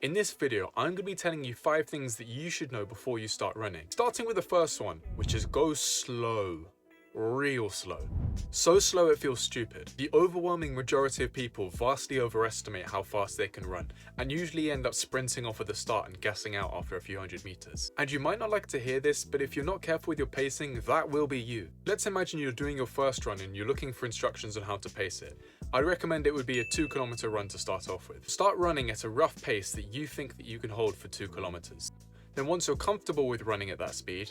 In this video, I'm going to be telling you 5 things that you should know before you start running. Starting with the first one, which is go slow. Real slow. So slow it feels stupid. The overwhelming majority of people vastly overestimate how fast they can run, and usually end up sprinting off at the start and gassing out after a few hundred meters. And you might not like to hear this, but if you're not careful with your pacing, that will be you. Let's imagine you're doing your first run and you're looking for instructions on how to pace it. I'd recommend it would be a 2-kilometer run to start off with. Start running at a rough pace that you think that you can hold for 2 kilometers. Then once you're comfortable with running at that speed,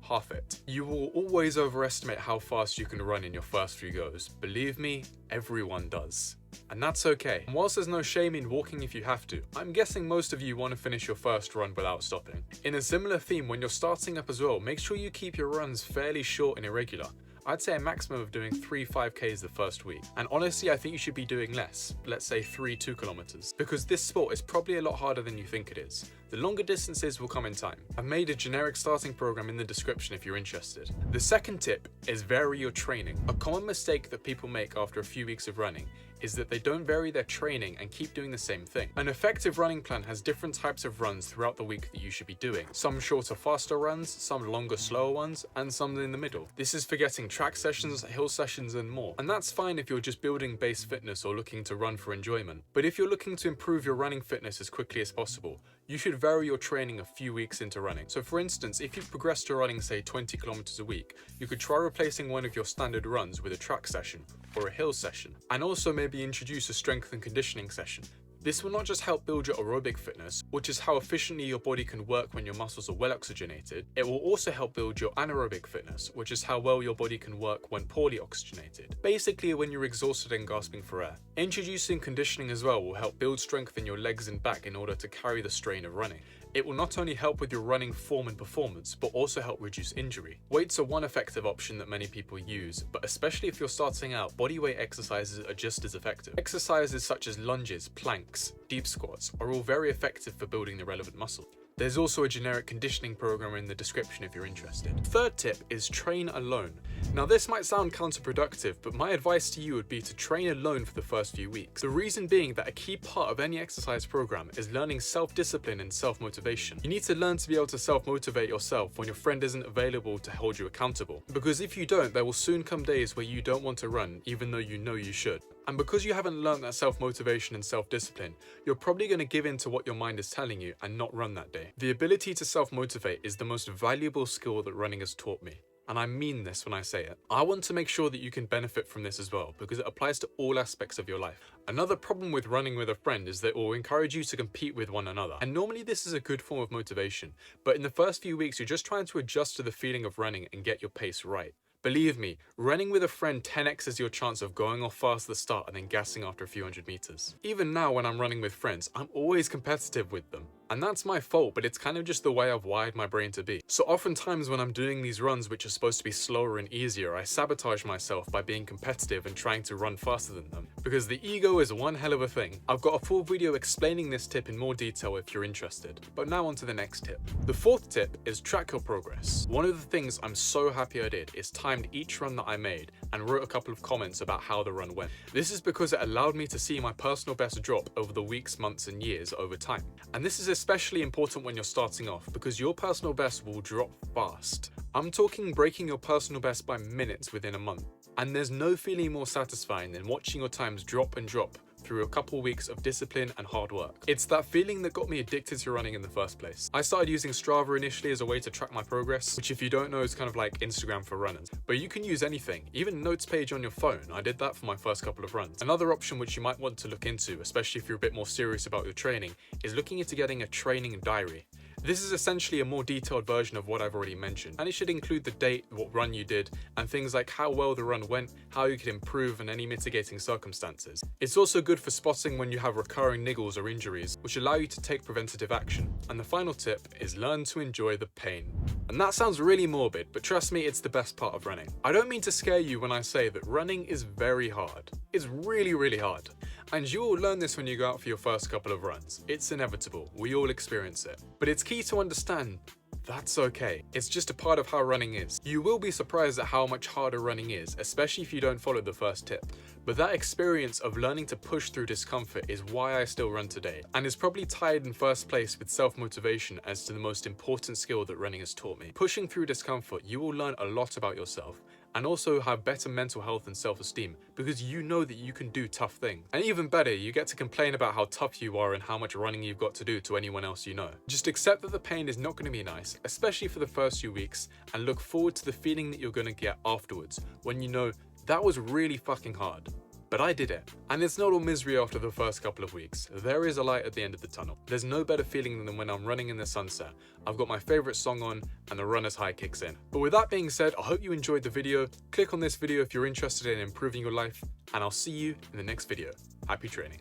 half it. You will always overestimate how fast you can run in your first few goes. Believe me, everyone does. And that's okay. And whilst there's no shame in walking if you have to, I'm guessing most of you want to finish your first run without stopping. In a similar theme, when you're starting up as well, make sure you keep your runs fairly short and irregular. I'd say a maximum of doing 3 5Ks the first week. And honestly, I think you should be doing less, let's say 3 2 kilometers, because this sport is probably a lot harder than you think it is. The longer distances will come in time. I've made a generic starting program in the description if you're interested. The second tip is vary your training. A common mistake that people make after a few weeks of running is that they don't vary their training and keep doing the same thing. An effective running plan has different types of runs throughout the week that you should be doing. Some shorter, faster runs, some longer, slower ones, and some in the middle. This is for getting track sessions, hill sessions, and more. And that's fine if you're just building base fitness or looking to run for enjoyment. But if you're looking to improve your running fitness as quickly as possible, you should vary your training a few weeks into running. So for instance, if you've progressed to running say 20 kilometers a week, you could try replacing one of your standard runs with a track session or a hill session, and also maybe introduce a strength and conditioning session. This will not just help build your aerobic fitness, which is how efficiently your body can work when your muscles are well oxygenated, it will also help build your anaerobic fitness, which is how well your body can work when poorly oxygenated. Basically when you're exhausted and gasping for air. Introducing conditioning as well will help build strength in your legs and back in order to carry the strain of running. It will not only help with your running form and performance, but also help reduce injury. Weights are one effective option that many people use, but especially if you're starting out, bodyweight exercises are just as effective. Exercises such as lunges, planks, deep squats are all very effective for building the relevant muscle. There's also a generic conditioning program in the description if you're interested. Third tip is train alone. Now this might sound counterproductive, but my advice to you would be to train alone for the first few weeks. The reason being that a key part of any exercise program is learning self-discipline and self-motivation. You need to learn to be able to self-motivate yourself when your friend isn't available to hold you accountable. Because if you don't, there will soon come days where you don't want to run even though you know you should. And because you haven't learned that self-motivation and self-discipline, you're probably going to give in to what your mind is telling you and not run that day. The ability to self-motivate is the most valuable skill that running has taught me. And I mean this when I say it. I want to make sure that you can benefit from this as well, because it applies to all aspects of your life. Another problem with running with a friend is that it will encourage you to compete with one another. And normally this is a good form of motivation, but in the first few weeks you're just trying to adjust to the feeling of running and get your pace right. Believe me, running with a friend 10x's your chance of going off fast at the start and then gassing after a few hundred meters. Even now when I'm running with friends, I'm always competitive with them. And that's my fault, but it's kind of just the way I've wired my brain to be. So oftentimes when I'm doing these runs which are supposed to be slower and easier, I sabotage myself by being competitive and trying to run faster than them. Because the ego is one hell of a thing. I've got a full video explaining this tip in more detail if you're interested. But now on to the next tip. The fourth tip is track your progress. One of the things I'm so happy I did is timed each run that I made and wrote a couple of comments about how the run went. This is because it allowed me to see my personal best drop over the weeks, months and years over time. And this is especially important when you're starting off because your personal best will drop fast. I'm talking breaking your personal best by minutes within a month. And there's no feeling more satisfying than watching your times drop and drop through a couple weeks of discipline and hard work. It's that feeling that got me addicted to running in the first place. I started using Strava initially as a way to track my progress, which if you don't know is kind of like Instagram for runners. But you can use anything, even a notes page on your phone. I did that for my first couple of runs. Another option which you might want to look into, especially if you're a bit more serious about your training, is looking into getting a training diary. This is essentially a more detailed version of what I've already mentioned, and it should include the date, what run you did, and things like how well the run went, how you could improve, and any mitigating circumstances. It's also good for spotting when you have recurring niggles or injuries, which allow you to take preventative action. And the final tip is learn to enjoy the pain. And that sounds really morbid, but trust me, it's the best part of running. I don't mean to scare you when I say that running is very hard. It's really, really hard. And you will learn this when you go out for your first couple of runs. It's inevitable, we all experience it. But it's key to understand that's okay. It's just a part of how running is. You will be surprised at how much harder running is, especially if you don't follow the first tip. But that experience of learning to push through discomfort is why I still run today, and is probably tied in first place with self-motivation as to the most important skill that running has taught me. Pushing through discomfort, you will learn a lot about yourself, and also have better mental health and self-esteem because you know that you can do tough things. And even better, you get to complain about how tough you are and how much running you've got to do to anyone else you know. Just accept that the pain is not going to be nice, especially for the first few weeks, and look forward to the feeling that you're going to get afterwards when you know that was really fucking hard. But I did it. And it's not all misery after the first couple of weeks. There is a light at the end of the tunnel. There's no better feeling than when I'm running in the sunset. I've got my favorite song on and the runner's high kicks in. But with that being said, I hope you enjoyed the video. Click on this video if you're interested in improving your life, and I'll see you in the next video. Happy training.